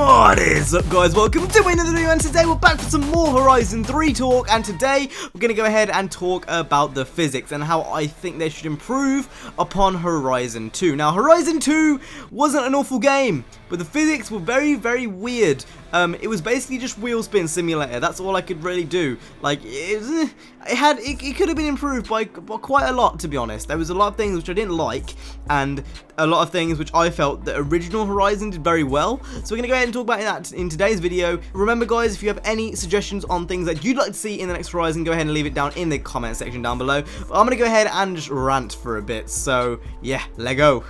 What is up, guys? Welcome to another video, and today we're back for some more Horizon 3 talk, and today we're going to go ahead and talk about the physics and how I think they should improve upon Horizon 2. Now, Horizon 2 wasn't an awful game, but the physics were very, very weird. It was basically just wheel spin simulator. That's all I could really do. Like, it could have been improved by quite a lot, to be honest. There was a lot of things which I didn't like, and a lot of things which I felt the original Horizon did very well. So we're going to go ahead and talk about that in today's video. Remember, guys, if you have any suggestions on things that you'd like to see in the next Horizon, go ahead and leave it down in the comment section down below. But I'm going to go ahead and just rant for a bit. So, yeah, let go.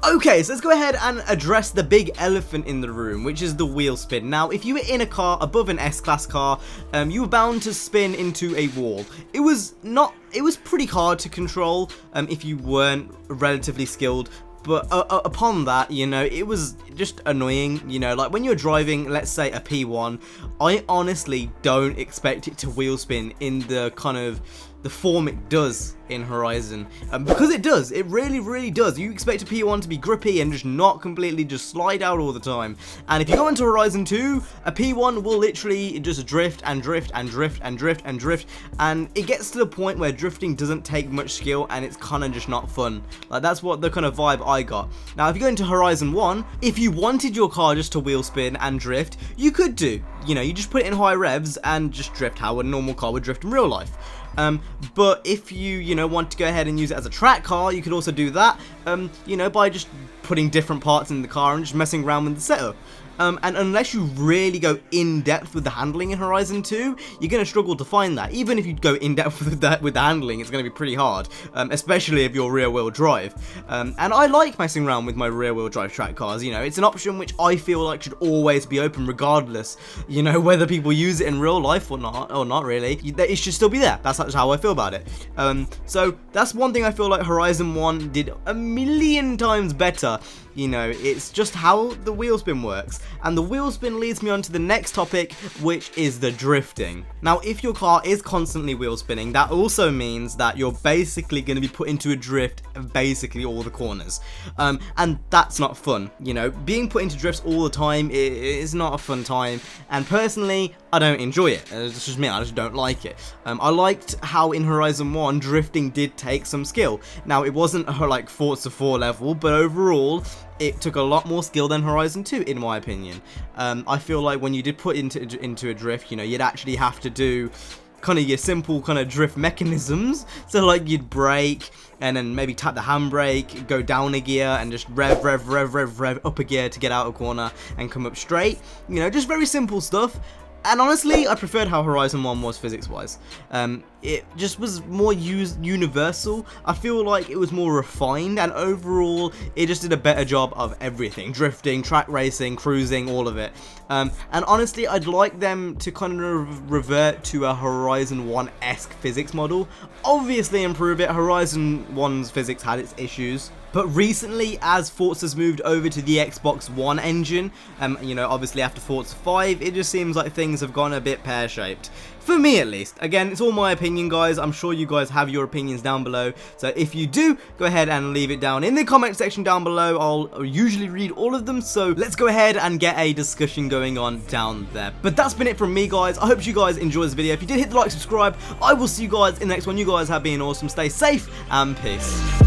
Okay, so let's go ahead and address the big elephant in the room, which is the wheel spin. Now, if you were in a car above an S-Class car, you were bound to spin into a wall. It was pretty hard to control if you weren't relatively skilled. But upon that, you know, it was just annoying, you know, like when you're driving, let's say a P1, I honestly don't expect it to wheel spin in the kind of the form it does in Horizon, because it does, it really, really does. You expect a P1 to be grippy and just not completely just slide out all the time, and if you go into Horizon 2, a P1 will literally just drift and drift and drift and drift and drift, and it gets to the point where drifting doesn't take much skill and it's kind of just not fun. Like, that's what the kind of vibe I got. Now, if you go into Horizon 1, if you wanted your car just to wheel spin and drift, you could do. You know, you just put it in high revs and just drift how a normal car would drift in real life. But if you know, want to go ahead and use it as a track car, you could also do that, you know, by just putting different parts in the car and just messing around with the setup. And unless you really go in depth with the handling in Horizon 2, you're going to struggle to find that. Even if you go in depth with the handling, it's going to be pretty hard, especially if you're rear wheel drive. And I like messing around with my rear wheel drive track cars. You know, it's an option which I feel like should always be open, regardless, you know, whether people use it in real life or not really. It should still be there. That's how I feel about it. So that's one thing I feel like Horizon 1 did a million times better. You know, it's just how the wheel spin works. And the wheel spin leads me on to the next topic, which is the drifting. Now, if your car is constantly wheel spinning, that also means that you're basically going to be put into a drift basically all the corners. And that's not fun. You know, being put into drifts all the time is not a fun time. And personally, I don't enjoy it. It's just me, I just don't like it. I liked how in Horizon 1, drifting did take some skill. Now, it wasn't like Forza 4 level, but overall, it took a lot more skill than Horizon 2, in my opinion. I feel like when you did put into a drift, you know, you'd actually have to do kind of your simple kind of drift mechanisms. So like you'd brake and then maybe tap the handbrake, go down a gear and just rev up a gear to get out a corner and come up straight. You know, just very simple stuff. And honestly, I preferred how Horizon 1 was physics-wise. It just was more universal. I feel like it was more refined, and overall, it just did a better job of everything. Drifting, track racing, cruising, all of it. And honestly, I'd like them to kind of revert to a Horizon 1-esque physics model. Obviously improve it. Horizon 1's physics had its issues. But recently, as Forza's moved over to the Xbox One engine, you know, obviously after Forza 5, it just seems like things have gone a bit pear-shaped. For me, at least. Again, it's all my opinion, guys. I'm sure you guys have your opinions down below. So if you do, go ahead and leave it down in the comment section down below. I'll usually read all of them. So let's go ahead and get a discussion going on down there. But that's been it from me, guys. I hope you guys enjoyed this video. If you did, hit the like, subscribe. I will see you guys in the next one. You guys have been awesome. Stay safe and peace.